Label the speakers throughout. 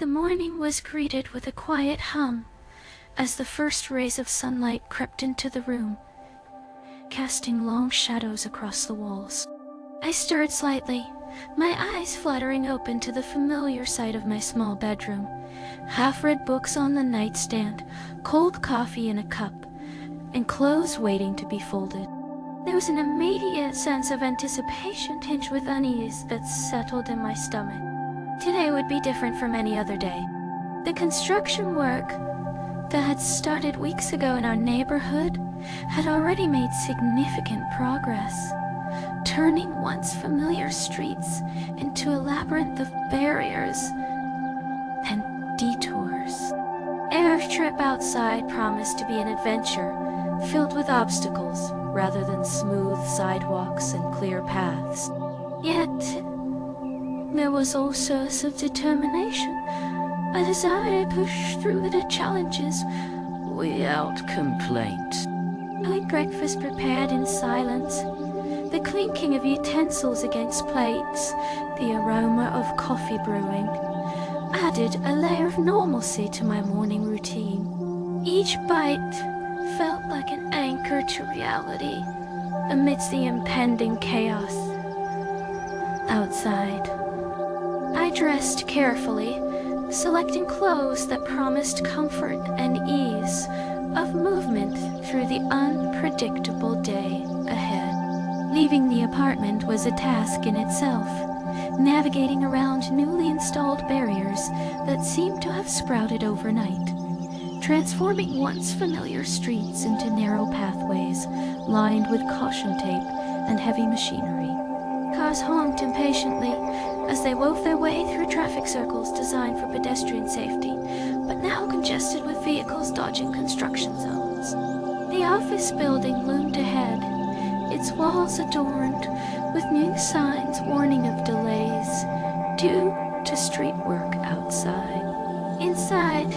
Speaker 1: The morning was greeted with a quiet hum as the first rays of sunlight crept into the room, casting long shadows across the walls. I stirred slightly, my eyes fluttering open to the familiar sight of my small bedroom. Half-read books on the nightstand, cold coffee in a cup, and clothes waiting to be folded. There was an immediate sense of anticipation tinged with unease that settled in my stomach. Today would be different from any other day. The construction work that had started weeks ago in our neighborhood had already made significant progress, turning once familiar streets into a labyrinth of barriers and detours. Every trip outside promised to be an adventure filled with obstacles rather than smooth sidewalks and clear paths. Yet, there was also a sense of determination, a desire to push through the challenges without complaint. I had breakfast prepared in silence, the clinking of utensils against plates, the aroma of coffee brewing, added a layer of normalcy to my morning routine. Each bite felt like an anchor to reality amidst the impending chaos outside. I dressed carefully, selecting clothes that promised comfort and ease of movement through the unpredictable day ahead. Leaving the apartment was a task in itself, navigating around newly installed barriers that seemed to have sprouted overnight, transforming once familiar streets into narrow pathways lined with caution tape and heavy machinery. Cars honked impatiently as they wove their way through traffic circles designed for pedestrian safety, but now congested with vehicles dodging construction zones. The office building loomed ahead, its walls adorned with new signs warning of delays due to street work outside. Inside,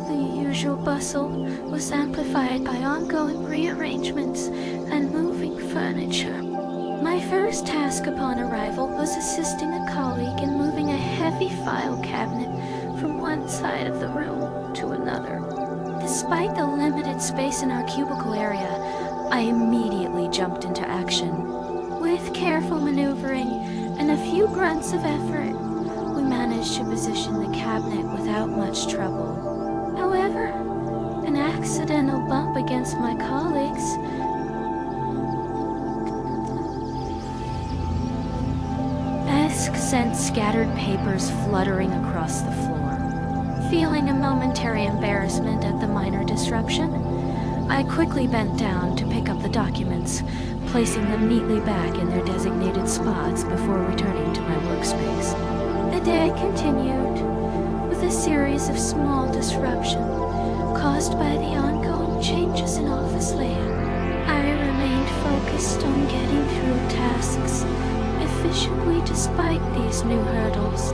Speaker 1: the usual bustle was amplified by ongoing rearrangements and moving furniture. My first task upon arrival was assisting a colleague in moving a heavy file cabinet from one side of the room to another. Despite the limited space in our cubicle area, I immediately jumped into action. With careful maneuvering and a few grunts of effort, we managed to position the cabinet without much trouble. However, an accidental bump against my colleague's desk sent scattered papers fluttering across the floor. Feeling a momentary embarrassment at the minor disruption, I quickly bent down to pick up the documents, placing them neatly back in their designated spots before returning to my workspace. The day continued with a series of small disruptions caused by the ongoing changes in office layout. I remained focused on getting through tasks efficiently despite these new hurdles.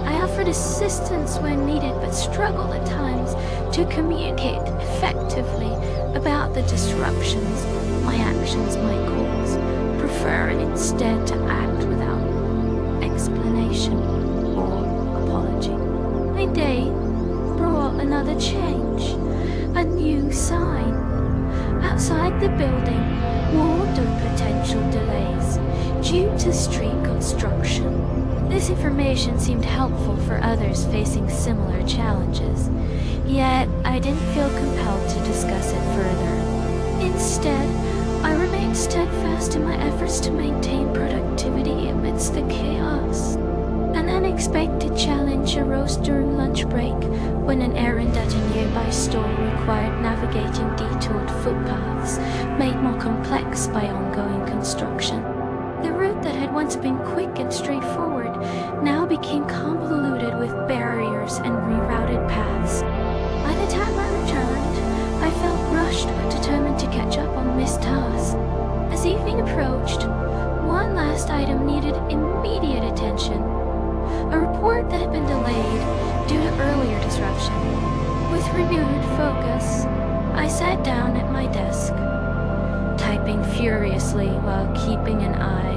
Speaker 1: I offered assistance when needed, but struggled at times to communicate effectively about the disruptions my actions might cause, preferring instead to act without explanation or apology. My day brought another change, a new sign. Outside the building warned of potential delays due to street construction. This information seemed helpful for others facing similar challenges, yet I didn't feel compelled to discuss it further. Instead, I remained steadfast in my efforts to maintain productivity amidst the chaos. An unexpected challenge arose during lunch break when an errand at a nearby store required navigating detoured footpaths made more complex by ongoing construction. The route that had once been quick and straightforward now became convoluted with barriers and rerouted paths. By the time I returned, I felt rushed but determined to catch up on missed tasks. As evening approached, one last item needed immediate attention. A report that had been delayed due to earlier disruption. With renewed focus, I sat down at my desk, typing furiously while keeping an eye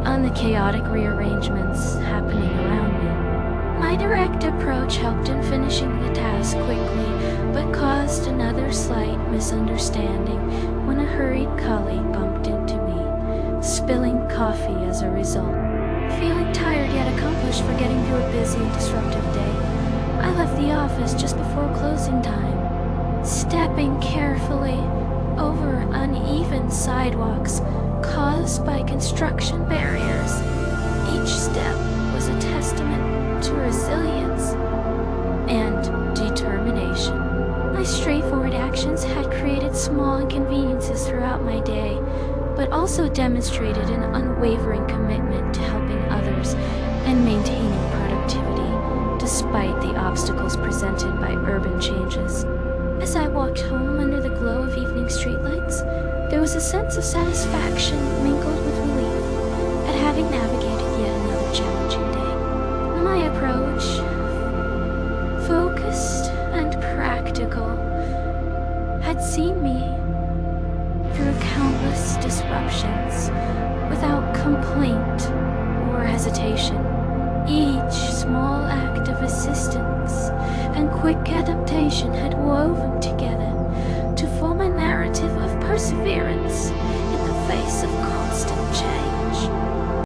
Speaker 1: on the chaotic rearrangements happening around me. My direct approach helped in finishing the task quickly, but caused another slight misunderstanding when a hurried colleague bumped into me, spilling coffee as a result. Feeling tired yet accomplished for getting through a busy and disruptive day, I left the office just before closing time, stepping carefully over uneven sidewalks caused by construction barriers. Each step was a testament to resilience and determination. My straightforward actions had created small inconveniences throughout my day, but also demonstrated an unwavering commitment to helping others and maintaining productivity, despite the obstacles presented by urban changes. As I walked home under the glow of evening streetlights, there was a sense of satisfaction mingled with relief at having navigated yet another challenging day. My approach, focused and practical, had seen me through countless disruptions without complaint or hesitation. Each small act of assistance and quick adaptation had woven together to form a narrative of perseverance in the face of